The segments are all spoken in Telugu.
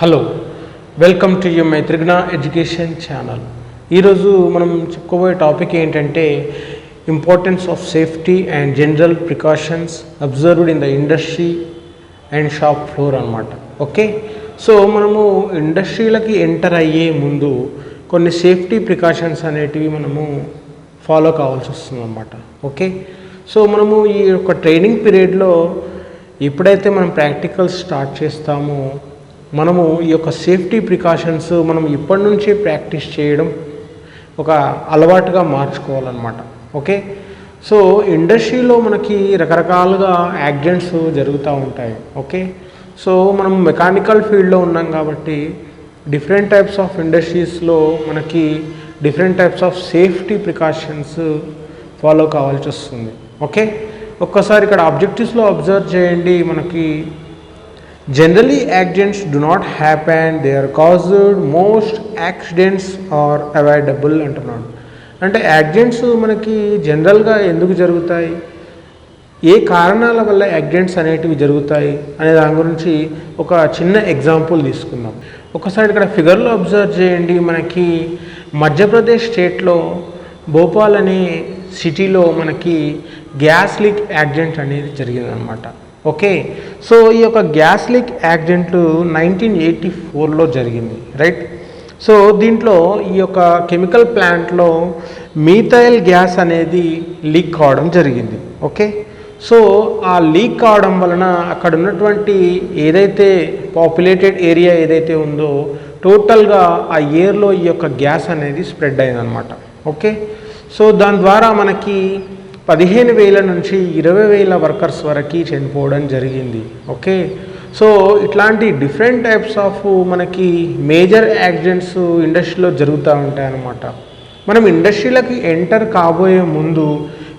Hello, welcome to you my Triguna education channel. ఈరోజు మనం చెప్పుకోబోయే టాపిక్ ఏంటంటే importance of safety and general precautions observed in the industry and shop floor అన్నమాట. ఓకే, సో మనము ఇండస్ట్రీలకి ఎంటర్ అయ్యే ముందు కొన్ని సేఫ్టీ ప్రికాషన్స్ అనేటివి మనము ఫాలో కావాల్సి వస్తుంది అన్నమాట. ఓకే, సో మనము ఈ యొక్క ట్రైనింగ్ పీరియడ్లో ఎప్పుడైతే మనం ప్రాక్టికల్స్ స్టార్ట్ చేస్తామో మనము ఈ యొక్క సేఫ్టీ ప్రికాషన్స్ మనం ఇప్పటి నుంచే ప్రాక్టీస్ చేయడం ఒక అలవాటుగా మార్చుకోవాలన్నమాట. ఓకే, సో ఇండస్ట్రీలో మనకి రకరకాలుగా యాక్సిడెంట్స్ జరుగుతూ ఉంటాయి. ఓకే, సో మనం మెకానికల్ ఫీల్డ్లో ఉన్నాం కాబట్టి డిఫరెంట్ టైప్స్ ఆఫ్ ఇండస్ట్రీస్లో మనకి different types of safety precautions follow కావాల్సి వస్తుంది. ఓకే, ఒక్కసారి ఇక్కడ ఆబ్జెక్టివ్స్లో అబ్జర్వ్ చేయండి. మనకి generally accidents do not happen, they are caused, most accidents are avoidable అంటున్నాడు. అంటే యాక్సిడెంట్స్ మనకి జనరల్గా ఎందుకు జరుగుతాయి, ఏ కారణాల వల్ల యాక్సిడెంట్స్ అనేటివి జరుగుతాయి అనే దాని గురించి ఒక చిన్న ఎగ్జాంపుల్ తీసుకుందాం. ఒకసారి ఇక్కడ ఫిగర్లో అబ్జర్వ్ చేయండి. మనకి మధ్యప్రదేశ్ స్టేట్లో భోపాల్ అనే సిటీలో మనకి గ్యాస్ లీక్ యాక్సిడెంట్ అనేది జరిగిందనమాట. ఓకే, సో ఈ యొక్క గ్యాస్ లీక్ యాక్సిడెంట్ 1984లో జరిగింది, రైట్. సో దీంట్లో ఈ యొక్క కెమికల్ ప్లాంట్లో మీథైల్ గ్యాస్ అనేది లీక్ కావడం జరిగింది. ఓకే, సో ఆ లీక్ కావడం వలన అక్కడ ఉన్నటువంటి ఏదైతే పాపులేటెడ్ ఏరియా ఏదైతే ఉందో టోటల్గా ఆ ఇయర్లో ఈ యొక్క గ్యాస్ అనేది స్ప్రెడ్ అయిందనమాట. ఓకే, సో దాని ద్వారా మనకి 15,000 నుంచి 20,000 వర్కర్స్ వరకు చనిపోవడం జరిగింది. ఓకే, సో ఇట్లాంటి డిఫరెంట్ టైప్స్ ఆఫ్ మనకి మేజర్ యాక్సిడెంట్స్ ఇండస్ట్రీలో జరుగుతూ ఉంటాయి అన్నమాట. మనం ఇండస్ట్రీలకి ఎంటర్ కాబోయే ముందు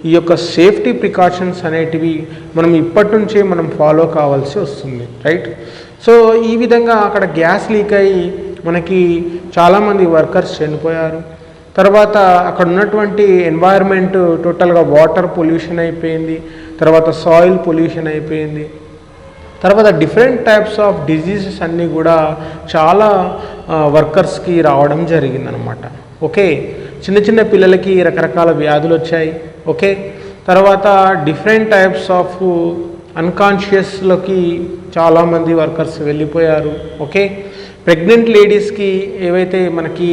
ఈ యొక్క సేఫ్టీ ప్రికాషన్స్ అనేటివి మనం ఇప్పటి నుంచే మనం ఫాలో కావాల్సి వస్తుంది, రైట్. సో ఈ విధంగా అక్కడ గ్యాస్ లీక్ అయ్యి మనకి చాలామంది వర్కర్స్ చనిపోయారు. తర్వాత అక్కడ ఉన్నటువంటి ఎన్వైర్న్మెంట్ టోటల్గా వాటర్ పొల్యూషన్ అయిపోయింది, తర్వాత సాయిల్ పొల్యూషన్ అయిపోయింది, తర్వాత డిఫరెంట్ టైప్స్ ఆఫ్ డిజీజెస్ అన్నీ కూడా చాలా వర్కర్స్కి రావడం జరిగిందనమాట. ఓకే, చిన్న చిన్న పిల్లలకి రకరకాల వ్యాధులు వచ్చాయి. ఓకే, తర్వాత డిఫరెంట్ టైప్స్ ఆఫ్ అన్కాన్షియస్లోకి చాలామంది వర్కర్స్ వెళ్ళిపోయారు. ఓకే, ప్రెగ్నెంట్ లేడీస్కి ఏవైతే మనకి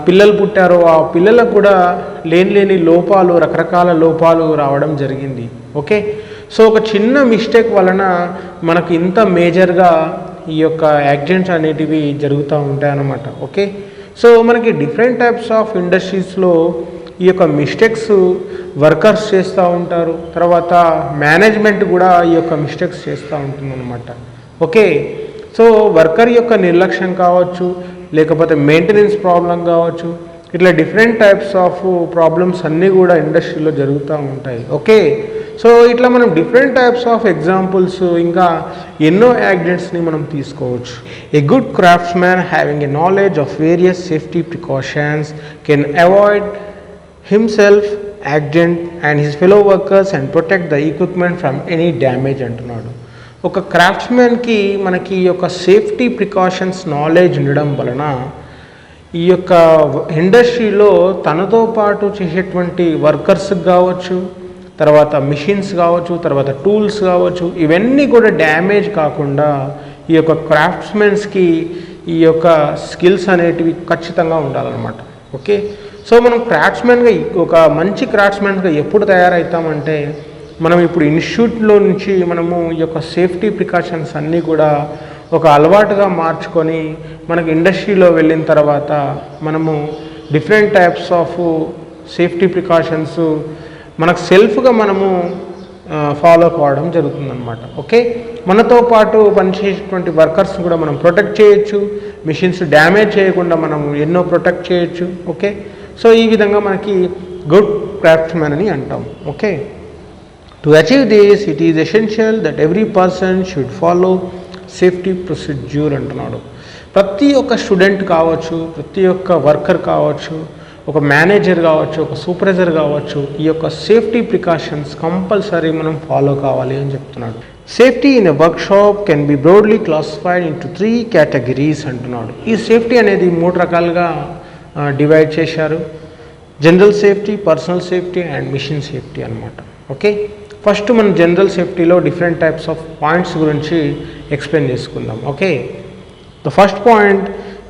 పిల్లలు పుట్టారో ఆ పిల్లలకు కూడా లేని లోపాలు, రకరకాల లోపాలు రావడం జరిగింది. ఓకే, సో ఒక చిన్న మిస్టేక్ వలన మనకు ఇంత మేజర్గా ఈ యొక్క యాక్సిడెంట్స్ అనేటివి జరుగుతూ ఉంటాయి అన్నమాట. ఓకే, సో మనకి డిఫరెంట్ టైప్స్ ఆఫ్ ఇండస్ట్రీస్లో ఈ యొక్క మిస్టేక్స్ వర్కర్స్ చేస్తూ ఉంటారు, తర్వాత మేనేజ్మెంట్ కూడా ఈ యొక్క మిస్టేక్స్ చేస్తూ ఉంటుందన్నమాట. ఓకే, సో వర్కర్ యొక్క నిర్లక్ష్యం కావచ్చు, లేకపోతే మెయింటెనెన్స్ ప్రాబ్లం కావచ్చు, ఇట్లా డిఫరెంట్ టైప్స్ ఆఫ్ ప్రాబ్లమ్స్ అన్నీ కూడా ఇండస్ట్రీలో జరుగుతూ ఉంటాయి. ఓకే, సో ఇట్లా మనం డిఫరెంట్ టైప్స్ ఆఫ్ ఎగ్జాంపుల్స్ ఇంకా ఎన్నో యాక్సిడెంట్స్ని మనం తీసుకోవచ్చు. A good craftsman having a knowledge of various safety precautions can avoid himself accident and his fellow workers and protect the equipment from any damage అంటున్నాడు. ఒక క్రాఫ్ట్స్మెన్కి మనకి ఈ యొక్క సేఫ్టీ ప్రికాషన్స్ నాలెడ్జ్ ఉండడం వలన ఈ యొక్క ఇండస్ట్రీలో తనతో పాటు చేసేటువంటి వర్కర్స్కి కావచ్చు, తర్వాత మిషన్స్ కావచ్చు, తర్వాత టూల్స్ కావచ్చు, ఇవన్నీ కూడా డ్యామేజ్ కాకుండా ఈ యొక్క క్రాఫ్ట్స్మెన్స్కి ఈ యొక్క స్కిల్స్ అనేటివి ఖచ్చితంగా ఉండాలన్నమాట. ఓకే, సో మనం క్రాఫ్ట్స్మెన్గా ఒక మంచి క్రాఫ్ట్స్మెన్గా ఎప్పుడు తయారవుతామంటే మనం ఇప్పుడు ఇన్స్టిట్యూట్లో నుంచి మనము ఈ యొక్క సేఫ్టీ ప్రికాషన్స్ అన్నీ కూడా ఒక అలవాటుగా మార్చుకొని మనకి ఇండస్ట్రీలో వెళ్ళిన తర్వాత మనము different types of safety precautions మనకు సెల్ఫ్గా మనము ఫాలో కావడం జరుగుతుందన్నమాట. ఓకే, మనతో పాటు పనిచేసేటువంటి వర్కర్స్ కూడా మనం ప్రొటెక్ట్ చేయొచ్చు, మిషన్స్ డ్యామేజ్ చేయకుండా మనం ఎన్నో ప్రొటెక్ట్ చేయొచ్చు. ఓకే, సో ఈ విధంగా మనకి గుడ్ క్రాఫ్ట్స్మెన్ అని అంటాం. Okay, to achieve this it is essential that every person should follow safety procedure అంటున్నాడు. ప్రతి ఒక్క స్టూడెంట్ కావచ్చు, ప్రతి ఒక్క వర్కర్ కావచ్చు, ఒక మేనేజర్ కావచ్చు, ఒక సూపర్వైజర్ కావచ్చు, ఈ యొక్క సేఫ్టీ ప్రికాషన్స్ కంపల్సరీ మనం ఫాలో కావాలి అని చెప్తున్నాడు. Safety in a workshop can be broadly classified into 3 categories అంటున్నాడు. ఈ సేఫ్టీ అనేది 3 రకాలుగా డివైడ్ చేశారు. General safety, personal safety and machine safety అనమాట. ఓకే, ఫస్ట్ మనం జనరల్ సేఫ్టీలో డిఫరెంట్ టైప్స్ ఆఫ్ పాయింట్స్ గురించి ఎక్స్ప్లెయిన్ చేసుకుందాం. Okay, the first point,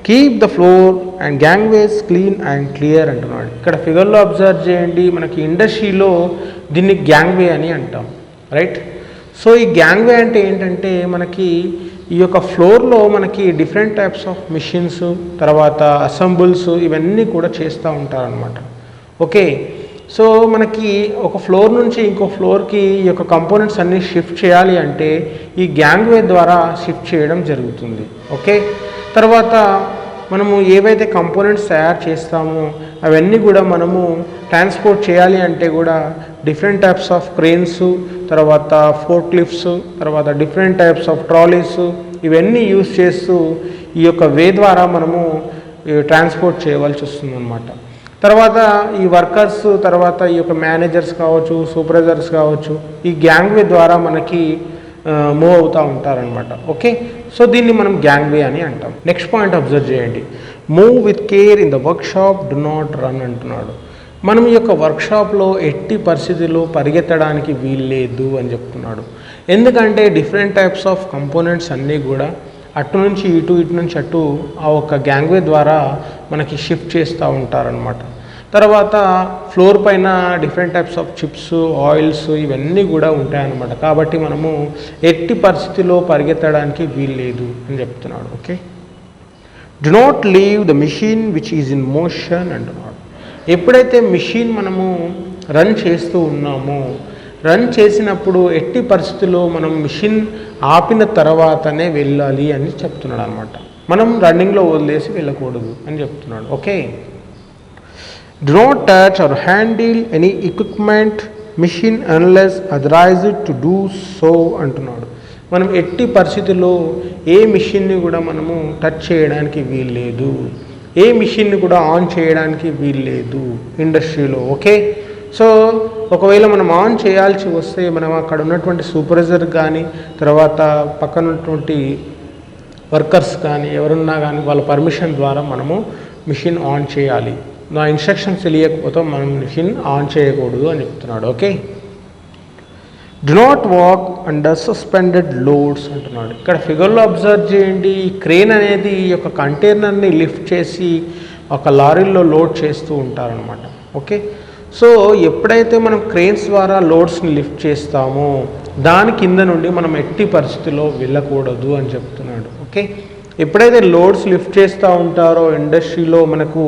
keep the floor and gangways clean and clear అంటున్నాడు. ఇక్కడ ఫిగర్లో అబ్జర్వ్ చేయండి, మనకి ఇండస్ట్రీలో దీన్ని గ్యాంగ్వే అని అంటాం, రైట్. సో ఈ గ్యాంగ్వే అంటే ఏంటంటే మనకి ఈ యొక్క ఫ్లోర్లో మనకి డిఫరెంట్ టైప్స్ ఆఫ్ మిషన్స్, తర్వాత అసెంబుల్స్ ఇవన్నీ కూడా చేస్తూ ఉంటారనమాట. ఓకే, సో మనకి ఒక ఫ్లోర్ నుంచి ఇంకో ఫ్లోర్కి ఈ యొక్క కంపోనెంట్స్ అన్నీ షిఫ్ట్ చేయాలి అంటే ఈ గ్యాంగ్వే ద్వారా షిఫ్ట్ చేయడం జరుగుతుంది. ఓకే, తర్వాత మనము ఏవైతే కంపోనెంట్స్ తయారు చేస్తామో అవన్నీ కూడా మనము ట్రాన్స్పోర్ట్ చేయాలి అంటే కూడా డిఫరెంట్ టైప్స్ ఆఫ్ క్రేన్స్, తర్వాత ఫోర్క్ లిఫ్ట్స్, తర్వాత డిఫరెంట్ టైప్స్ ఆఫ్ ట్రాలీస్ ఇవన్నీ యూజ్ చేస్తూ ఈ యొక్క వే ద్వారా మనము ట్రాన్స్పోర్ట్ చేయవలసి వస్తుంది అన్నమాట. తర్వాత ఈ వర్కర్స్, తర్వాత ఈ యొక్క మేనేజర్స్ కావచ్చు, సూపర్వైజర్స్ కావచ్చు, ఈ గ్యాంగ్వే ద్వారా మనకి మూవ్ అవుతూ ఉంటారనమాట. ఓకే, సో దీన్ని మనం గ్యాంగ్వే అని అంటాం. నెక్స్ట్ పాయింట్ అబ్జర్వ్ చేయండి, move with care in the workshop, do not run అంటున్నాడు. మనం ఈ యొక్క వర్క్షాప్లో ఎట్టి పరిస్థితుల్లో పరిగెత్తడానికి వీల్లేదు అని చెప్తున్నాడు. ఎందుకంటే డిఫరెంట్ టైప్స్ ఆఫ్ కంపోనెంట్స్ అన్నీ కూడా అటు నుంచి ఇటు, ఇటు నుంచి అటు ఆ ఒక గ్యాంగ్వే ద్వారా మనకి షిఫ్ట్ చేస్తూ ఉంటారనమాట. తర్వాత ఫ్లోర్ పైన different types of chips, oils ఇవన్నీ కూడా ఉంటాయన్నమాట. కాబట్టి మనము ఎట్టి పరిస్థితిలో పరిగెత్తడానికి వీల్లేదు అని చెప్తున్నాడు. Okay, do not leave the machine which is in motion అంటున్నాడు. ఎప్పుడైతే మిషన్ మనము రన్ చేస్తూ ఉన్నామో, రన్ చేసినప్పుడు ఎట్టి పరిస్థితుల్లో మనం మిషన్ ఆపిన తర్వాతనే వెళ్ళాలి అని చెప్తున్నాడు అనమాట. మనం రన్నింగ్లో వదిలేసి వెళ్ళకూడదు అని చెప్తున్నాడు. Okay, do not touch or handle any equipment machine unless authorised to do so అంటున్నాడు. మనం ఎట్టి పరిస్థితుల్లో ఏ మిషన్ని కూడా మనము టచ్ చేయడానికి వీల్లేదు, ఏ మిషన్ని కూడా ఆన్ చేయడానికి వీల్లేదు ఇండస్ట్రీలో. ఓకే, సో ఒకవేళ మనం ఆన్ చేయాల్సి వస్తే మనం అక్కడ ఉన్నటువంటి సూపర్వైజర్ కానీ, తర్వాత పక్కన ఉన్నటువంటి వర్కర్స్ కానీ ఎవరున్నా కానీ వాళ్ళ పర్మిషన్ ద్వారా మనము మిషన్ ఆన్ చేయాలి. నా ఇన్స్ట్రక్షన్స్ తెలియకపోతే మనం మిషన్ ఆన్ చేయకూడదు అని చెప్తున్నాడు. Okay, do not walk under suspended loads అంటున్నాడు. ఇక్కడ ఫిగర్లో అబ్జర్వ్ చేయండి, ఈ క్రేన్ అనేది ఈ యొక్క కంటైనర్ని లిఫ్ట్ చేసి ఒక లారీలో లోడ్ చేస్తూ ఉంటారనమాట. ఓకే, సో ఎప్పుడైతే మనం క్రేన్స్ ద్వారా లోడ్స్ని లిఫ్ట్ చేస్తామో దాని కింద నుండి మనం ఎట్టి పరిస్థితుల్లో వెళ్ళకూడదు అని చెప్తున్నాడు. ఓకే, ఎప్పుడైతే లోడ్స్ లిఫ్ట్ చేస్తూ ఉంటారో ఇండస్ట్రీలో మనకు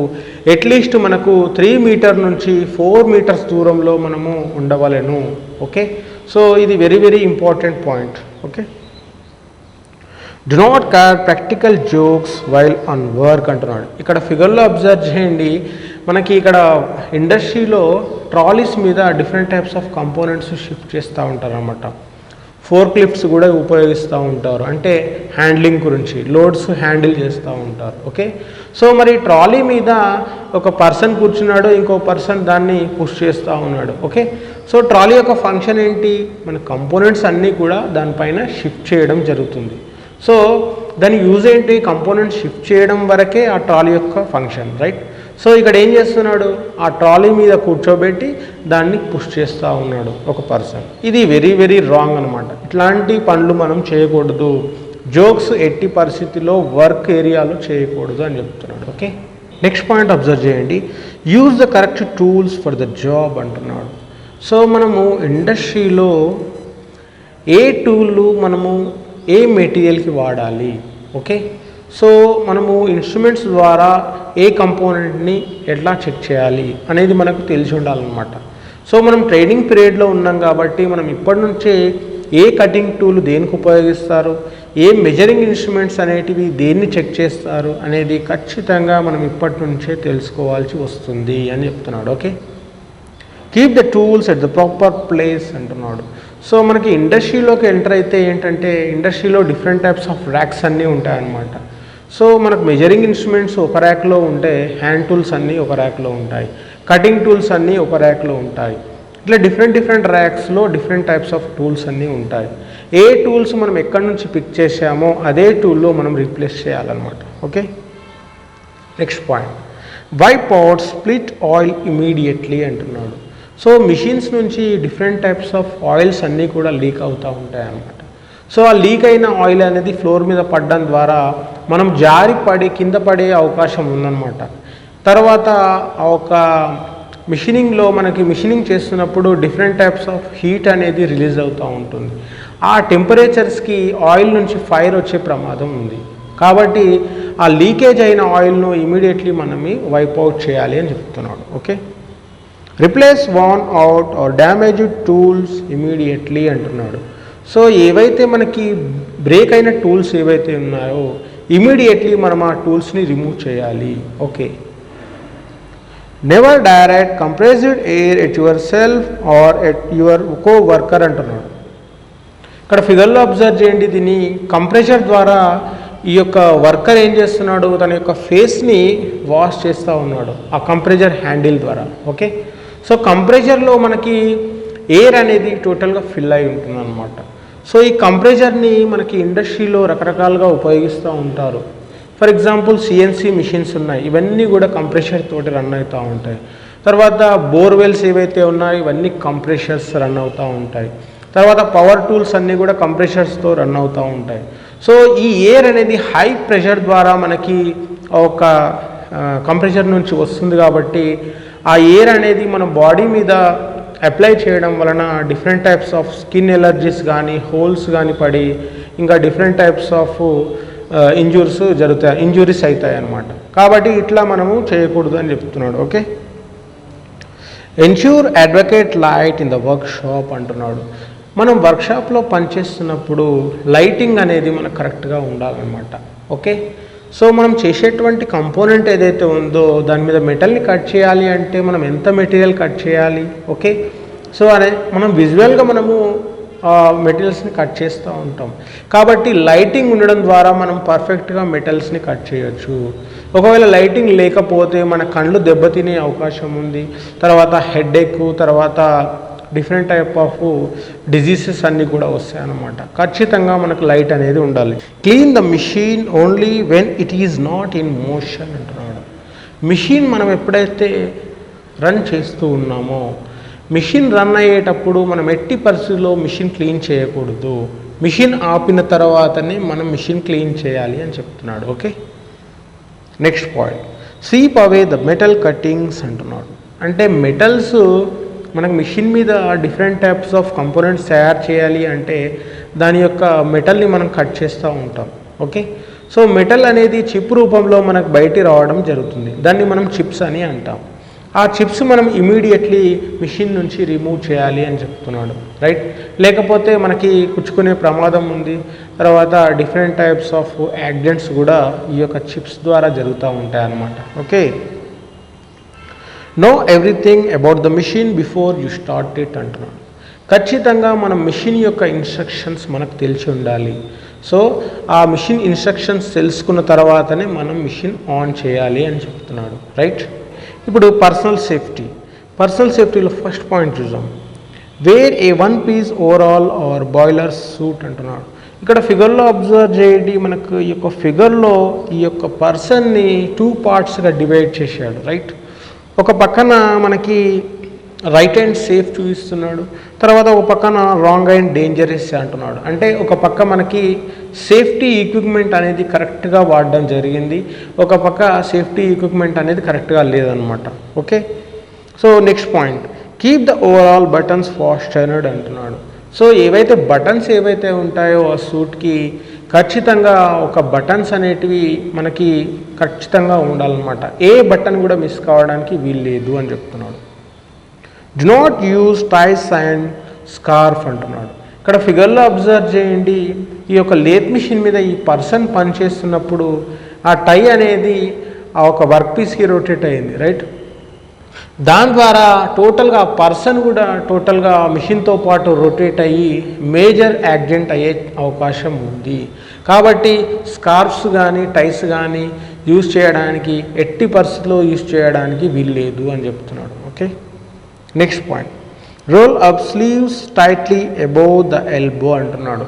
అట్లీస్ట్ మనకు 3 మీటర్ నుంచి 4 మీటర్స్ దూరంలో మనము ఉండవలెను. ఓకే, సో ఇది very very important point. Okay, do not carry practical jokes while on work అంటున్నాడు. ఇక్కడ ఫిగర్లో అబ్జర్వ్ చేయండి, మనకి ఇక్కడ ఇండస్ట్రీలో ట్రాలీస్ మీద different types of components shift చేస్తూ ఉంటారు అన్నమాట. ఫోర్క్ లిఫ్ట్స్ కూడా ఉపయోగిస్తూ ఉంటారు, అంటే హ్యాండ్లింగ్ గురించి, లోడ్స్ హ్యాండిల్ చేస్తూ ఉంటారు. ఓకే, సో మరి ట్రాలీ మీద ఒక పర్సన్ కూర్చున్నాడు, ఇంకో పర్సన్ దాన్ని పుష్ చేస్తూ ఉన్నాడు. ఓకే, సో ట్రాలీ యొక్క ఫంక్షన్ ఏంటి, మన కంపోనెంట్స్ అన్నీ కూడా దానిపైన షిఫ్ట్ చేయడం జరుగుతుంది. సో దాని యూజ్ ఏంటి, కంపోనెంట్స్ షిఫ్ట్ చేయడం వరకే ఆ ట్రాలీ యొక్క ఫంక్షన్, రైట్. సో ఇక్కడ ఏం చేస్తున్నాడు, ఆ ట్రాలీ మీద కూర్చోబెట్టి దాన్ని పుష్ చేస్తూ ఉన్నాడు ఒక పర్సన్. ఇది వెరీ వెరీ రాంగ్ అనమాట. ఇట్లాంటి పనులు మనం చేయకూడదు. జోక్స్ ఎట్టి పరిస్థితిలో వర్క్ ఏరియాలో చేయకూడదు అని చెప్తున్నాడు. ఓకే, నెక్స్ట్ పాయింట్ అబ్జర్వ్ చేయండి, use the correct tools for the job అంటున్నాడు. సో మనము ఇండస్ట్రీలో ఏ టూళ్ళు మనము ఏ మెటీరియల్కి వాడాలి, ఓకే, సో మనము ఇన్స్ట్రుమెంట్స్ ద్వారా ఏ కంపోనెంట్ని ఎట్లా చెక్ చేయాలి అనేది మనకు తెలిసి ఉండాలన్నమాట. సో మనం ట్రైనింగ్ పీరియడ్లో ఉన్నాం కాబట్టి మనం ఇప్పటి నుంచే ఏ కటింగ్ టూల్ దేనికి ఉపయోగిస్తారు, ఏ మెజరింగ్ ఇన్స్ట్రుమెంట్స్ అనేటివి దేన్ని చెక్ చేస్తారు అనేది ఖచ్చితంగా మనం ఇప్పటి నుంచే తెలుసుకోవాల్సి వస్తుంది అని చెప్తున్నాడు. Okay, keep the tools at the proper place అంటున్నాడు. సో మనకి ఇండస్ట్రీలోకి ఎంటర్ అయితే ఏంటంటే ఇండస్ట్రీలో డిఫరెంట్ టైప్స్ ఆఫ్ ర్యాక్స్ అన్నీ ఉంటాయన్నమాట. సో మనకు మెజరింగ్ ఇన్స్ట్రుమెంట్స్ ఒక ర్యాక్లో ఉంటే హ్యాండ్ టూల్స్ అన్నీ ఒక ర్యాక్లో ఉంటాయి, కటింగ్ టూల్స్ అన్నీ ఒక ర్యాక్లో ఉంటాయి. ఇట్లా డిఫరెంట్ ర్యాక్స్లో డిఫరెంట్ టైప్స్ ఆఫ్ టూల్స్ అన్నీ ఉంటాయి. ఏ టూల్స్ మనం ఎక్కడి నుంచి పిక్ చేసామో అదే టూల్లో మనం రీప్లేస్ చేయాలన్నమాట. Okay, next point, wipe out split oil immediately అంటున్నాడు. సో మిషన్స్ నుంచి డిఫరెంట్ టైప్స్ ఆఫ్ ఆయిల్స్ అన్నీ కూడా లీక్ అవుతూ ఉంటాయి అన్నమాట. సో ఆ లీక్ అయిన ఆయిల్ అనేది ఫ్లోర్ మీద పడడం ద్వారా మనం జారి పడి కింద పడే అవకాశం ఉందన్నమాట. తర్వాత ఒక మిషనింగ్లో మనకి మిషనింగ్ చేస్తున్నప్పుడు డిఫరెంట్ టైప్స్ ఆఫ్ హీట్ అనేది రిలీజ్ అవుతూ ఉంటుంది. ఆ టెంపరేచర్స్కి ఆయిల్ నుంచి ఫైర్ వచ్చే ప్రమాదం ఉంది. కాబట్టి ఆ లీకేజ్ అయిన ఆయిల్ను ఇమీడియట్లీ మనమే వైప్ అవుట్ చేయాలి అని చెప్తున్నాడు. Okay, replace worn out or damaged tools immediately అంటున్నాడు. సో ఏవైతే మనకి బ్రేక్ అయిన టూల్స్ ఏవైతే ఉన్నాయో ఇమీడియట్లీ మనం ఆ టూల్స్ని రిమూవ్ చేయాలి. Okay, never direct compressed air at yourself or at your coworker అంటున్నాడు. ఇక్కడ ఫిగర్లో అబ్జర్వ్ చేయండి, దీన్ని కంప్రెషర్ ద్వారా ఈ యొక్క వర్కర్ ఏం చేస్తున్నాడు, తన యొక్క ఫేస్ని వాష్ చేస్తూ ఉన్నాడు ఆ కంప్రెషర్ హ్యాండిల్ ద్వారా. ఓకే, సో కంప్రెషర్లో మనకి ఎయిర్ అనేది టోటల్గా ఫిల్ అయి ఉంటుంది అనమాట. సో ఈ కంప్రెషర్ని మనకి ఇండస్ట్రీలో రకరకాలుగా ఉపయోగిస్తూ ఉంటారు. ఫర్ ఎగ్జాంపుల్ సిఎన్సి మిషన్స్ ఉన్నాయి, ఇవన్నీ కూడా కంప్రెషర్ తోటి రన్ అవుతూ ఉంటాయి. తర్వాత బోర్వెల్స్ ఏవైతే ఉన్నాయో ఇవన్నీ కంప్రెషర్స్ రన్ అవుతూ ఉంటాయి. తర్వాత పవర్ టూల్స్ అన్నీ కూడా కంప్రెషర్స్తో రన్ అవుతూ ఉంటాయి. సో ఈ ఎయిర్ అనేది హై ప్రెషర్ ద్వారా మనకి ఒక కంప్రెషర్ నుంచి వస్తుంది. కాబట్టి ఆ ఎయిర్ అనేది మన బాడీ మీద అప్లై చేయడం వలన different types of skin allergies కానీ హోల్స్ కానీ పడి ఇంకా డిఫరెంట్ టైప్స్ ఆఫ్ ఇంజురీస్ అవుతాయి అన్నమాట. కాబట్టి ఇట్లా మనము చేయకూడదు అని చెప్తున్నాడు. Okay, ensure advocate light in the work shop అంటున్నాడు. మనం వర్క్షాప్లో పనిచేస్తున్నప్పుడు లైటింగ్ అనేది మనకు కరెక్ట్గా ఉండాలన్నమాట. ఓకే, సో మనం చేసేటువంటి కంపోనెంట్ ఏదైతే ఉందో దాని మీద మెటల్ని కట్ చేయాలి అంటే మనం ఎంత మెటీరియల్ కట్ చేయాలి. ఓకే, సో అనే మనం విజువల్గా మనము మెటీరియల్స్ని కట్ చేస్తూ ఉంటాం. కాబట్టి లైటింగ్ ఉండడం ద్వారా మనం పర్ఫెక్ట్గా మెటల్స్ని కట్ చేయొచ్చు. ఒకవేళ లైటింగ్ లేకపోతే మన కళ్ళు దెబ్బతినే అవకాశం ఉంది. తర్వాత హెడేక్, తర్వాత డిఫరెంట్ టైప్ ఆఫ్ డిజీజెస్ అన్నీ కూడా వస్తాయి అన్నమాట. ఖచ్చితంగా మనకు లైట్ అనేది ఉండాలి. Clean the machine only when it is not in motion అంటున్నాడు. మిషన్ మనం ఎప్పుడైతే రన్ చేస్తూ ఉన్నామో మిషన్ రన్ అయ్యేటప్పుడు మనం ఎట్టి పరిస్థితుల్లో మిషన్ క్లీన్ చేయకూడదు. మిషన్ ఆపిన తర్వాతనే మనం మిషన్ క్లీన్ చేయాలి అని చెప్తున్నాడు. Okay, next point, sweep away the metal cuttings అంటున్నాడు. అంటే మెటల్స్ మనకు మిషన్ మీద డిఫరెంట్ టైప్స్ ఆఫ్ కంపోనెంట్స్ తయారు చేయాలి అంటే దాని యొక్క మెటల్ని మనం కట్ చేస్తూ ఉంటాం. ఓకే, సో మెటల్ అనేది చిప్ రూపంలో మనకు బయటికి రావడం జరుగుతుంది. దాన్ని మనం చిప్స్ అని అంటాం. ఆ చిప్స్ మనం ఇమీడియట్లీ మిషన్ నుంచి రిమూవ్ చేయాలి అని చెప్తున్నాడు. రైట్, లేకపోతే మనకి కుచ్చుకునే ప్రమాదం ఉంది. తర్వాత డిఫరెంట్ టైప్స్ ఆఫ్ యాక్సిడెంట్స్ కూడా ఈ యొక్క చిప్స్ ద్వారా జరుగుతూ ఉంటాయి అన్నమాట. Okay, know everything about the machine before you start it అంటున్నాడు. ఖచ్చితంగా మనం మిషన్ యొక్క ఇన్స్ట్రక్షన్స్ మనకు తెలిసి ఉండాలి. సో ఆ మిషన్ ఇన్స్ట్రక్షన్స్ తెలుసుకున్న తర్వాతనే మనం మిషన్ ఆన్ చేయాలి అని చెప్తున్నాడు. రైట్, ఇప్పుడు పర్సనల్ సేఫ్టీలో ఫస్ట్ పాయింట్ చూద్దాం. Wear a one piece overall or boiler suit అంటున్నాడు. ఇక్కడ ఫిగర్లో అబ్జర్వ్ చేయండి, మనకు ఈ యొక్క ఫిగర్లో ఈ యొక్క పర్సన్ని 2 పార్ట్స్గా డివైడ్ చేశాడు. రైట్, ఒక పక్కన మనకి రైట్ హ్యాండ్ సేఫ్ చూపిస్తున్నాడు, తర్వాత ఒక పక్కన రాంగ్ హ్యాండ్ డేంజరస్ అంటున్నాడు. అంటే ఒక పక్క మనకి సేఫ్టీ ఎక్విప్మెంట్ అనేది కరెక్ట్గా వాడడం జరిగింది, ఒక పక్క సేఫ్టీ ఎక్విప్మెంట్ అనేది కరెక్ట్గా లేదనమాట. Okay, so next point, keep the overall buttons fastened అంటున్నాడు. సో ఏవైతే బటన్స్ ఏవైతే ఉంటాయో ఆ సూట్కి ఖచ్చితంగా ఒక బటన్స్ అనేటివి మనకి ఖచ్చితంగా ఉండాలన్నమాట. ఏ బటన్ కూడా మిస్ కావడానికి వీలు లేదు అని చెప్తున్నాడు. Do not use ties and scarf అంటున్నాడు. ఇక్కడ ఫిగర్లో అబ్జర్వ్ చేయండి, ఈ యొక్క లేత్ మిషన్ మీద ఈ పర్సన్ పనిచేస్తున్నప్పుడు ఆ టై అనేది ఆ ఒక వర్క్ పీస్కి రొటేట్ అయింది. రైట్, దాని ద్వారా టోటల్గా ఆ పర్సన్ కూడా టోటల్గా మిషన్తో పాటు రొటేట్ అయ్యి మేజర్ యాక్సిడెంట్ అయ్యే అవకాశం ఉంది. కాబట్టి స్కార్ఫ్స్ కానీ టైస్ కానీ యూజ్ చేయడానికి ఎట్టి పరిస్థితుల్లో యూజ్ చేయడానికి వీల్లేదు అని చెప్తున్నాడు. Okay, next point, role up sleeves tightly above the elbow అంటున్నాడు.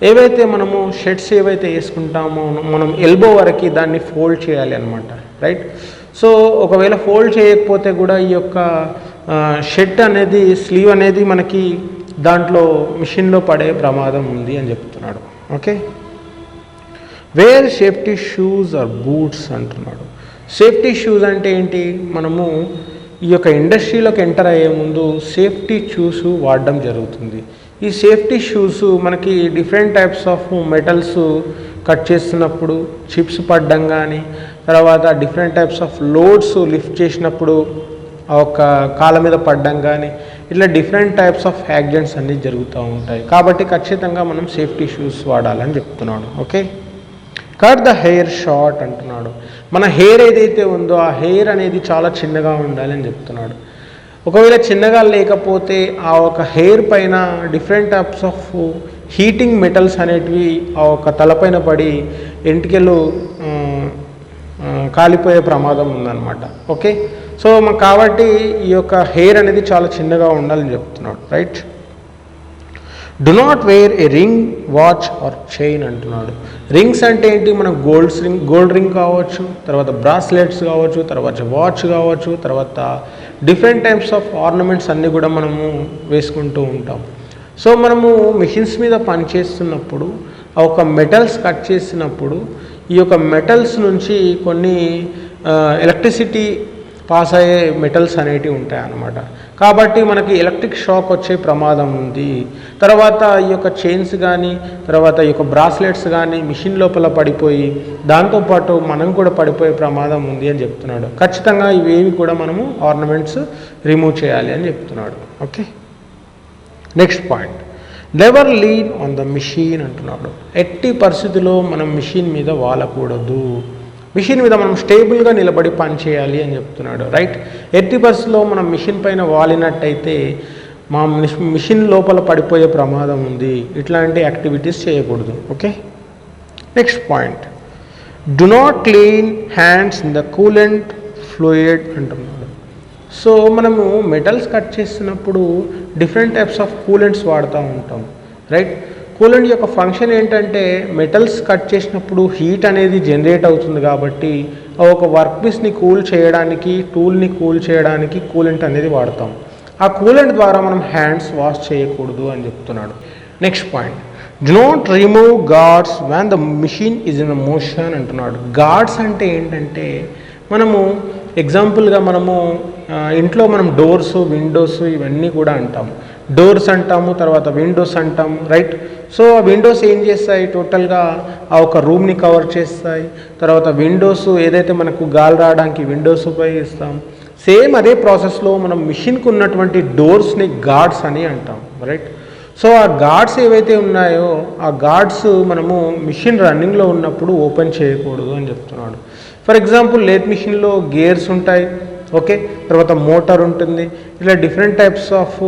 ఏవైతే మనము షర్ట్స్ ఏవైతే వేసుకుంటామో మనం ఎల్బో వరకు దాన్ని ఫోల్డ్ చేయాలి అనమాట, రైట్. సో ఒకవేళ ఫోల్డ్ చేయకపోతే కూడా ఈ యొక్క షర్ట్ అనేది స్లీవ్ అనేది మనకి దాంట్లో మిషన్లో పడే ప్రమాదం ఉంది అని చెప్తున్నాడు. Okay, wear safety shoes or boots అంటున్నాడు. సేఫ్టీ షూస్ అంటే ఏంటి, మనము ఈ యొక్క ఇండస్ట్రీలోకి ఎంటర్ అయ్యే ముందు సేఫ్టీ షూస్ వాడడం జరుగుతుంది. ఈ సేఫ్టీ షూస్ మనకి different types of metals cut చేస్తున్నప్పుడు చిప్స్ పడ్డం కానీ, తర్వాత different types of loads lift చేసినప్పుడు ఒక కాళ్ళ మీద పడ్డం కానీ, ఇట్లా డిఫరెంట్ టైప్స్ ఆఫ్ యాక్సిడెంట్స్ అన్నీ జరుగుతూ ఉంటాయి. కాబట్టి ఖచ్చితంగా మనం సేఫ్టీ షూస్ వాడాలని చెప్తున్నాడు. Okay, cut the hair short అంటున్నాడు. మన హెయిర్ ఏదైతే ఉందో ఆ హెయిర్ అనేది చాలా చిన్నగా ఉండాలి అని చెప్తున్నాడు. ఒకవేళ చిన్నగా లేకపోతే ఆ ఒక హెయిర్ పైన different types of heating metals అనేటివి ఆ ఒక తలపైన పడి ఎంటికలు కాలిపోయే ప్రమాదం ఉందన్నమాట. ఓకే, సో కాబట్టి ఈ యొక్క హెయిర్ అనేది చాలా చిన్నగా ఉండాలని చెప్తున్నాడు, right. Do not wear a ring, watch or chain అంటున్నాడు. రింగ్స్ అంటే ఏంటి, మనకు గోల్డ్ రింగ్ కావచ్చు, తర్వాత బ్రాస్లెట్స్ కావచ్చు, తర్వాత వాచ్ కావచ్చు, తర్వాత డిఫరెంట్ టైప్స్ ఆఫ్ ఆర్నమెంట్స్ అన్నీ కూడా మనము వేసుకుంటూ ఉంటాం. సో మనము మిషన్స్ మీద పనిచేస్తున్నప్పుడు ఆ ఒక మెటల్స్ కట్ చేసినప్పుడు ఈ యొక్క మెటల్స్ నుంచి కొన్ని ఎలక్ట్రిసిటీ పాస్ అయ్యే మెటల్స్ అనేటివి ఉంటాయి అన్నమాట. కాబట్టి మనకి ఎలక్ట్రిక్ షాక్ వచ్చే ప్రమాదం ఉంది. తర్వాత ఈ యొక్క చైన్స్ కానీ, తర్వాత ఈ యొక్క బ్రాస్లెట్స్ కానీ మిషన్ లోపల పడిపోయి దాంతోపాటు మనం కూడా పడిపోయే ప్రమాదం ఉంది అని చెప్తున్నాడు. ఖచ్చితంగా ఇవేవి కూడా మనము ఆర్నమెంట్స్ రిమూవ్ చేయాలి అని చెప్తున్నాడు. Okay, next point, never lean on the machine అంటున్నాడు. ఎట్టి పరిస్థితిలో మనం మిషన్ మీద వాలకూడదు, మిషన్ మీద మనం స్టేబుల్గా నిలబడి పని చేయాలి అని చెప్తున్నాడు, రైట్. ఎట్టి పరిస్థితిలో మనం మిషన్ పైన వాలినట్టయితే మా మిషన్ లోపల పడిపోయే ప్రమాదం ఉంది. ఇట్లాంటి యాక్టివిటీస్ చేయకూడదు. Okay, next point, do not clean hands in the coolant fluid అంటున్నాడు. సో మనము మెటల్స్ కట్ చేస్తున్నప్పుడు డిఫరెంట్ టైప్స్ ఆఫ్ కూలెంట్స్ వాడుతూ ఉంటాం, రైట్. కూలెంట్ యొక్క ఫంక్షన్ ఏంటంటే మెటల్స్ కట్ చేసినప్పుడు హీట్ అనేది జనరేట్ అవుతుంది కాబట్టి ఒక వర్క్ పీస్ని కూల్ చేయడానికి, టూల్ని కూల్ చేయడానికి కూలెంట్ అనేది వాడతాం. ఆ కూలెంట్ ద్వారా మనం హ్యాండ్స్ వాష్ చేయకూడదు అని చెప్తున్నాడు. Next point, do not remove guards when the machine is in motion అంటున్నాడు. గార్డ్స్ అంటే ఏంటంటే మనము ఎగ్జాంపుల్గా మనము ఇంట్లో మనం డోర్స్, విండోస్ ఇవన్నీ కూడా అంటాము. డోర్స్ అంటాము, తర్వాత విండోస్ అంటాము, రైట్. సో ఆ విండోస్ ఏం చేస్తాయి, టోటల్గా ఆ ఒక రూమ్ని కవర్ చేస్తాయి. తర్వాత విండోస్ ఏదైతే మనకు గాలి రావడానికి విండోస్ ఉపయోగిస్తాం. సేమ్ అదే ప్రాసెస్లో మనం మిషన్కి ఉన్నటువంటి డోర్స్ని గార్డ్స్ అని అంటాం, రైట్. సో ఆ గార్డ్స్ ఏవైతే ఉన్నాయో ఆ గార్డ్స్ మనము మిషన్ రన్నింగ్లో ఉన్నప్పుడు ఓపెన్ చేయకూడదు అని చెప్తున్నాడు. ఫర్ ఎగ్జాంపుల్ లేత్ మిషన్లో గేర్స్ ఉంటాయి, ఓకే, తర్వాత మోటార్ ఉంటుంది. ఇలా డిఫరెంట్ టైప్స్ ఆఫ్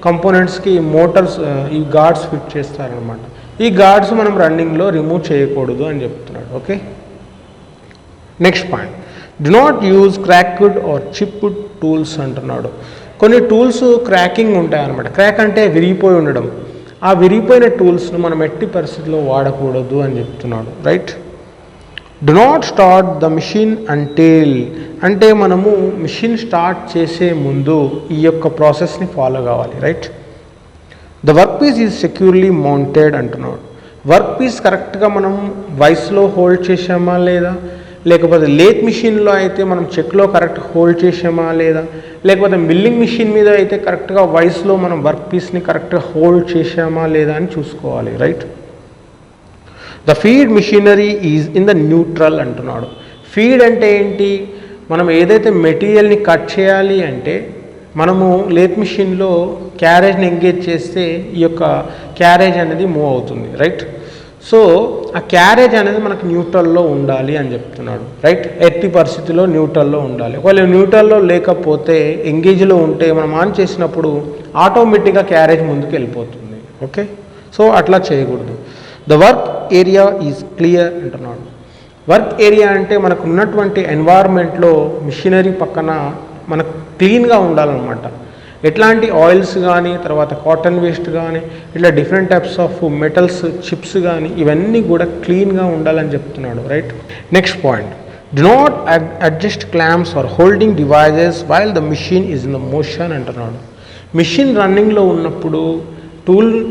కంపోనెంట్స్కి మోటార్స్ ఈ గార్డ్స్ ఫిట్ చేస్తారనమాట. ఈ గార్డ్స్ మనం రన్నింగ్లో రిమూవ్ చేయకూడదు అని చెప్తున్నాడు. Okay, next point, do not use cracked or chipped tools అంటున్నాడు. కొన్ని టూల్స్ క్రాకింగ్ ఉంటాయి అనమాట. క్రాక్ అంటే విరిగిపోయి ఉండడం. ఆ విరిగిపోయిన టూల్స్ను మనం ఎట్టి పరిస్థితిలో వాడకూడదు అని చెప్తున్నాడు, right. Do not start the machine until అంటే మనము మిషన్ స్టార్ట్ చేసే ముందు ఈ యొక్క ప్రాసెస్ని ఫాలో కావాలి, right. The work piece is securely mounted అంటున్నాడు. వర్క్ పీస్ కరెక్ట్గా మనం వైస్లో హోల్డ్ చేసామా లేదా, లేకపోతే లేత్ మిషన్లో అయితే మనం చెక్లో కరెక్ట్ హోల్డ్ చేసామా లేదా, లేకపోతే మిల్లింగ్ మిషన్ మీద అయితే కరెక్ట్గా వైస్లో మనం వర్క్ పీస్ని కరెక్ట్గా హోల్డ్ చేసామా లేదా అని చూసుకోవాలి, right. The feed machinery is in the neutral అంటున్నాడు. ఫీడ్ అంటే ఏంటి, మనం ఏదైతే మెటీరియల్ని కట్ చేయాలి అంటే మనము లేత్ మిషన్లో క్యారేజ్ని ఎంగేజ్ చేస్తే ఈ యొక్క క్యారేజ్ అనేది మూవ్ అవుతుంది, రైట్. సో ఆ క్యారేజ్ అనేది మనకు న్యూట్రల్లో ఉండాలి అని చెప్తున్నాడు, రైట్. ఎట్టి పరిస్థితిలో న్యూట్రల్లో ఉండాలి. ఒకవేళ న్యూట్రల్లో లేకపోతే ఎంగేజ్లో ఉంటే మనం ఆన్ చేసినప్పుడు ఆటోమేటిక్గా క్యారేజ్ ముందుకు వెళ్ళిపోతుంది, ఓకే. సో అట్లా చేయకూడదు. The work area is clear అంటున్నాడు. వర్క్ ఏరియా అంటే మనకు ఉన్నటువంటి ఎన్వైర్న్మెంట్లో మిషనరీ పక్కన మనకు క్లీన్గా ఉండాలన్నమాట. ఎట్లాంటి ఆయిల్స్ కానీ, తర్వాత కాటన్ వేస్ట్ కానీ, ఇట్లా different types of metals chips కానీ ఇవన్నీ కూడా క్లీన్గా ఉండాలని చెప్తున్నాడు, right. Next point, do not adjust clamps or holding devices while the machine is in the motion అంటున్నాడు. మిషన్ రన్నింగ్లో ఉన్నప్పుడు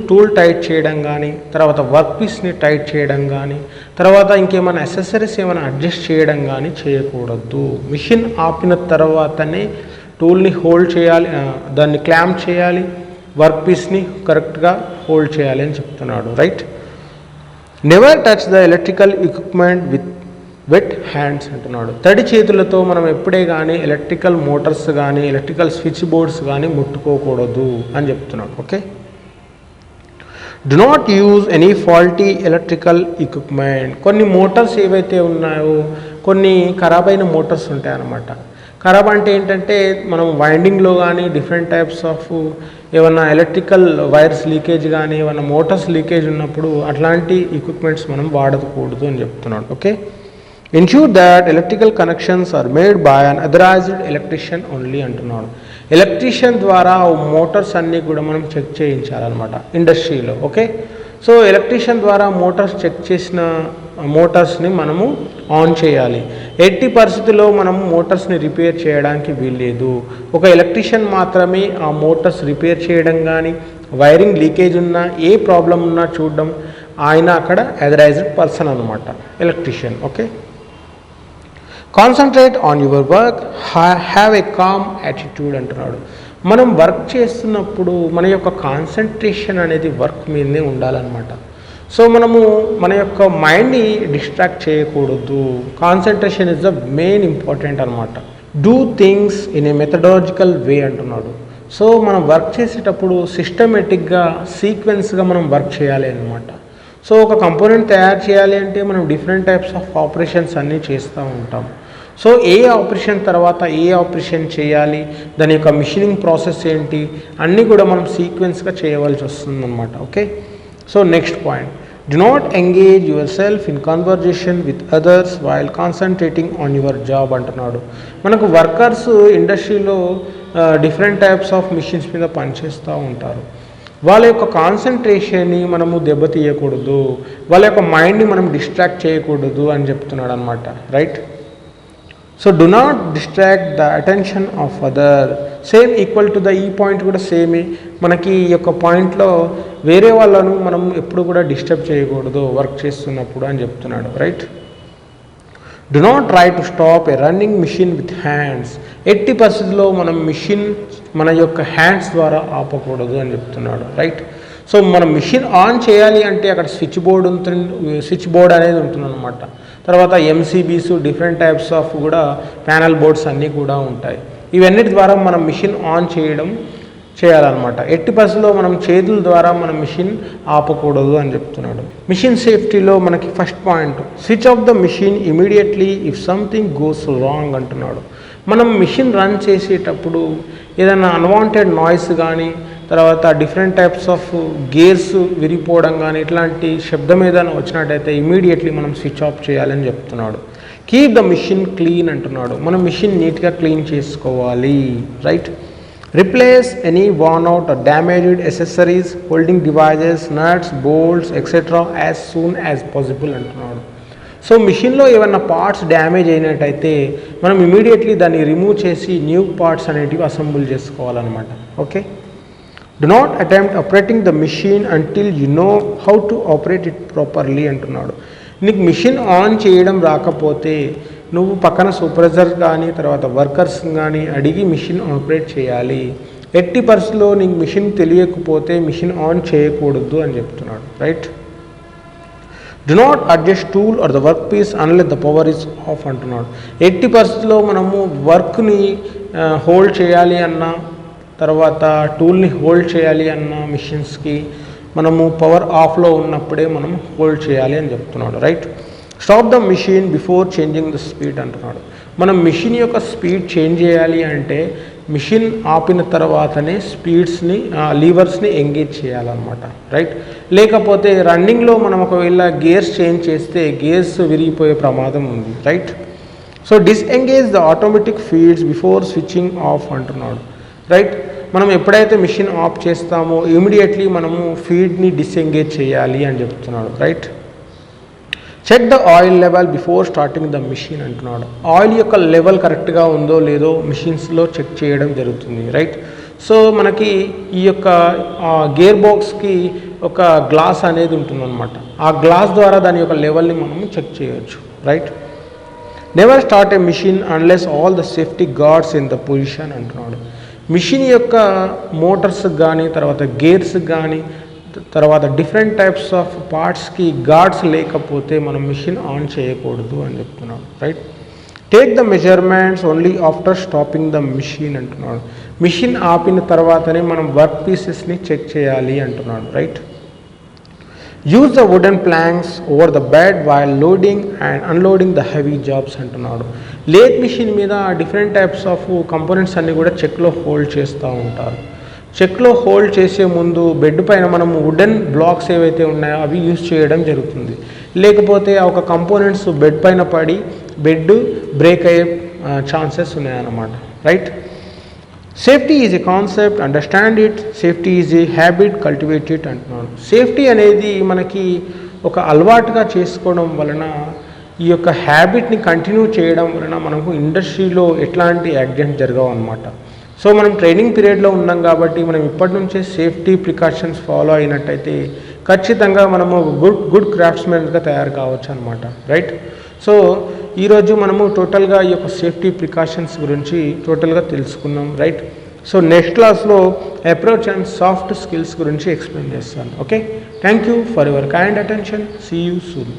టూల్ టైట్ చేయడం కానీ, తర్వాత వర్క్ పీస్ని టైట్ చేయడం కానీ, తర్వాత ఇంకేమైనా అసెసరీస్ ఏమైనా అడ్జస్ట్ చేయడం కానీ చేయకూడదు. మిషన్ ఆపిన తర్వాతనే టూల్ని హోల్డ్ చేయాలి, దాన్ని క్లాంప్ చేయాలి, వర్క్ పీస్ని కరెక్ట్గా హోల్డ్ చేయాలి అని చెప్తున్నాడు, right. Never touch the electrical equipment with wet hands అంటున్నాడు. తడి చేతులతో మనం ఎప్పుడే కానీ ఎలక్ట్రికల్ మోటార్స్ కానీ, ఎలక్ట్రికల్ స్విచ్ బోర్డ్స్ కానీ ముట్టుకోకూడదు అని చెప్తున్నాడు, okay. Do not use any faulty electrical equipment. కొన్ని మోటార్స్ ఏవైతే ఉన్నాయో కొన్ని ఖరాబ్ అయిన మోటార్స్ ఉంటాయన్నమాట. ఖరాబ్ అంటే ఏంటంటే మనం వైండింగ్లో కానీ డిఫరెంట్ టైప్స్ ఆఫ్ ఏమన్నా ఎలక్ట్రికల్ వైర్స్ లీకేజ్ కానీ ఏమన్నా మోటార్స్ లీకేజ్ ఉన్నప్పుడు అట్లాంటి ఎక్విప్మెంట్స్ మనం వాడకూడదు అని చెప్తున్నాడు, okay. Ensure that electrical connections are made by an authorised electrician only అంటున్నాడు. ఎలక్ట్రీషియన్ ద్వారా మోటార్స్ అన్నీ కూడా మనం చెక్ చేయించాలన్నమాట ఇండస్ట్రీలో, ఓకే. సో ఎలక్ట్రీషియన్ ద్వారా మోటార్స్ చెక్ చేసిన మోటార్స్ని మనము ఆన్ చేయాలి. ఎట్టి పరిస్థితుల్లో మనము మోటార్స్ని రిపేర్ చేయడానికి వీల్లేదు. ఒక ఎలక్ట్రీషియన్ మాత్రమే ఆ మోటార్స్ రిపేర్ చేయడం కానీ, వైరింగ్ లీకేజ్ ఉన్నా, ఏ ప్రాబ్లం ఉన్నా చూడడం, ఆయన అక్కడ అథరైజ్డ్ పర్సన్ అనమాట, electrician, okay. Concentrate on your work, have a calm attitude అంటున్నాడు. మనం వర్క్ చేస్తున్నప్పుడు మన యొక్క కాన్సన్ట్రేషన్ అనేది వర్క్ మీదనే ఉండాలన్నమాట. సో మనము మన యొక్క మైండ్ని డిస్ట్రాక్ట్ చేయకూడదు. Concentration is the main important అనమాట. డూ థింగ్స్ ఇన్ ఏ మెథడాలజికల్ వే అంటున్నాడు. సో మనం వర్క్ చేసేటప్పుడు సిస్టమేటిక్గా సీక్వెన్స్గా మనం వర్క్ చేయాలి అన్నమాట. సో ఒక కంపోనెంట్ తయారు చేయాలి అంటే మనం డిఫరెంట్ టైప్స్ ఆఫ్ ఆపరేషన్స్ అన్నీ చేస్తూ ఉంటాం. సో ఏ ఆపరేషన్ తర్వాత ఏ ఆపరేషన్ చేయాలి, దాని యొక్క మిషనింగ్ ప్రాసెస్ ఏంటి అన్నీ కూడా మనం సీక్వెన్స్గా చేయవలసి వస్తుందన్నమాట, okay. So next point, do not engage your self in conversation with others while concentrating on your job అంటున్నాడు. మనకు వర్కర్స్ ఇండస్ట్రీలో డిఫరెంట్ టైప్స్ ఆఫ్ మిషన్స్ మీద పనిచేస్తూ ఉంటారు. వాళ్ళ యొక్క కాన్సన్ట్రేషన్ని మనము దెబ్బతీయకూడదు, వాళ్ళ యొక్క మైండ్ని మనం డిస్ట్రాక్ట్ చేయకూడదు అని చెప్తున్నాడు అనమాట, right. So do not distract the attention of other. Same equal to the ఈ పాయింట్ కూడా సేమే. మనకి ఈ యొక్క పాయింట్లో వేరే వాళ్ళను మనం ఎప్పుడు కూడా డిస్టర్బ్ చేయకూడదు వర్క్ చేస్తున్నప్పుడు అని చెప్తున్నాడు, right. Do not try to stop a running machine with hands. ఎట్టి పరిస్థితుల్లో మనం మిషన్ మన యొక్క హ్యాండ్స్ ద్వారా ఆపకూడదు అని చెప్తున్నాడు, రైట్. సో మనం మిషన్ ఆన్ చేయాలి అంటే అక్కడ స్విచ్ బోర్డ్ అనేది ఉంటుందన్నమాట. తర్వాత ఎంసీబీస్, డిఫరెంట్ టైప్స్ ఆఫ్ కూడా ప్యానల్ బోర్డ్స్ అన్నీ కూడా ఉంటాయి. ఇవన్నిటి ద్వారా మనం మిషన్ ఆన్ చేయాలన్నమాట. ఎట్టి పరిస్థితుల్లో మనం చేతుల ద్వారా మనం మిషన్ ఆపకూడదు అని చెప్తున్నాడు. మిషన్ సేఫ్టీలో మనకి first point, switch off the machine immediately if something goes wrong అంటున్నాడు. మనం మిషన్ రన్ చేసేటప్పుడు ఏదైనా అన్వాంటెడ్ నాయిస్ కానీ, తర్వాత డిఫరెంట్ టైప్స్ ఆఫ్ గేర్స్ విరిగిపోవడం కానీ ఇట్లాంటి శబ్దం ఏదైనా వచ్చినట్టయితే ఇమీడియట్లీ మనం స్విచ్ ఆఫ్ చేయాలని చెప్తున్నాడు. కీప్ ద మిషన్ క్లీన్ అంటున్నాడు. మనం మిషన్ నీట్గా క్లీన్ చేసుకోవాలి, right. Replace any worn out or damaged accessories, holding devices, nuts, bolts, etc. as soon as possible అంటున్నాడు. సో మిషన్లో ఏమైనా పార్ట్స్ డ్యామేజ్ అయినట్టయితే మనం ఇమీడియట్లీ దాన్ని రిమూవ్ చేసి న్యూ పార్ట్స్ అనేటివి అసెంబుల్ చేసుకోవాలన్నమాట, okay. Do not attempt operating the machine until you know how to operate it properly అంటున్నాడు. నీకు మిషన్ ఆన్ చేయడం రాకపోతే నువ్వు పక్కన సూపర్వైజర్ కానీ, తర్వాత వర్కర్స్ కానీ అడిగి మిషన్ ఆపరేట్ చేయాలి. ఎట్టి పరిస్థితుల్లో నీకు మిషన్ తెలియకపోతే మిషన్ ఆన్ చేయకూడదు అని చెప్తున్నాడు, right. Do not adjust tool or the work piece unless the power is off అంటున్నాడు. ఎట్టి పరిస్థితుల్లో మనము వర్క్ని హోల్డ్ చేయాలి అన్నా, తర్వాత టూల్ని హోల్డ్ చేయాలి అన్న మిషన్స్కి మనము పవర్ ఆఫ్లో ఉన్నప్పుడే మనం హోల్డ్ చేయాలి అని చెప్తున్నాడు, right. Stop the machine before changing the speed అంటున్నాడు. మనం మిషన్ యొక్క స్పీడ్ చేంజ్ చేయాలి అంటే మిషన్ ఆపిన తర్వాతనే స్పీడ్స్ని లీవర్స్ని ఎంగేజ్ చేయాలన్నమాట, రైట్. లేకపోతే రన్నింగ్లో మనం ఒకవేళ గేర్స్ చేంజ్ చేస్తే గేర్స్ విరిగిపోయే ప్రమాదం ఉంది, right. So disengage the automatic feeds before switching off అంటున్నాడు, రైట్. మనం ఎప్పుడైతే మిషన్ ఆఫ్ చేస్తామో ఇమీడియట్లీ మనము ఫీడ్ని డిసెంగేజ్ చేయాలి అని చెప్తున్నాడు, right. Check the oil level before starting the machine అంటున్నాడు. ఆయిల్ యొక్క లెవెల్ కరెక్ట్గా ఉందో లేదో మిషన్స్లో చెక్ చేయడం జరుగుతుంది, రైట్. సో మనకి ఈ యొక్క గేర్ బాక్స్కి ఒక గ్లాస్ అనేది ఉంటుందన్నమాట. ఆ గ్లాస్ ద్వారా దాని యొక్క లెవెల్ని మనము చెక్ చేయొచ్చు, right. Never start a machine unless all the safety guards in the position అంటున్నాడు. మిషన్ యొక్క మోటార్స్కి కానీ తర్వాత గేర్స్కి కానీ తర్వాత డిఫరెంట్ టైప్స్ ఆఫ్ పార్ట్స్కి గార్డ్స్ లేకపోతే మనం మిషన్ ఆన్ చేయకూడదు అని చెప్తున్నాడు, right. Take the measurements only after stopping the machine అంటున్నాడు. మిషన్ ఆపిన తర్వాతనే మనం వర్క్ పీసెస్ని చెక్ చేయాలి అంటున్నాడు, right. Use the wooden planks over the bed while loading and unloading the heavy jobs అంటున్నాడు. లేత్ మిషన్ మీద డిఫరెంట్ టైప్స్ ఆఫ్ కంపోనెంట్స్ అన్నీ కూడా చెక్లో హోల్డ్ చేస్తూ ఉంటారు. చెక్లో హోల్డ్ చేసే ముందు బెడ్ పైన మనము వుడెన్ బ్లాక్స్ ఏవైతే ఉన్నాయో అవి యూజ్ చేయడం జరుగుతుంది. లేకపోతే ఆ ఒక కంపోనెంట్స్ బెడ్ పైన పడి బెడ్ బ్రేక్ అయ్యే ఛాన్సెస్ ఉన్నాయన్నమాట, right. Safety is a concept, understand it. Safety is a habit, cultivate it అంటున్నాడు. సేఫ్టీ అనేది మనకి ఒక అలవాటుగా చేసుకోవడం వలన ఈ యొక్క హ్యాబిట్ని కంటిన్యూ చేయడం వలన మనకు ఇండస్ట్రీలో ఎట్లాంటి యాక్సిడెంట్ జరగవు అనమాట. సో మనం ట్రైనింగ్ పీరియడ్లో ఉన్నాం కాబట్టి మనం ఇప్పటి నుంచే సేఫ్టీ ప్రికాషన్స్ ఫాలో అయినట్టయితే ఖచ్చితంగా మనము గుడ్ క్రాఫ్ట్స్మెన్గా తయారు కావచ్చు అనమాట, రైట్. సో ఈరోజు మనము టోటల్గా ఈ యొక్క సేఫ్టీ ప్రికాషన్స్ గురించి టోటల్గా తెలుసుకున్నాం, రైట్. సో నెక్స్ట్ క్లాస్లో అప్రోచ్ అండ్ సాఫ్ట్ స్కిల్స్ గురించి ఎక్స్ప్లెయిన్ చేస్తాను. Okay, thank you for your kind attention. See you soon.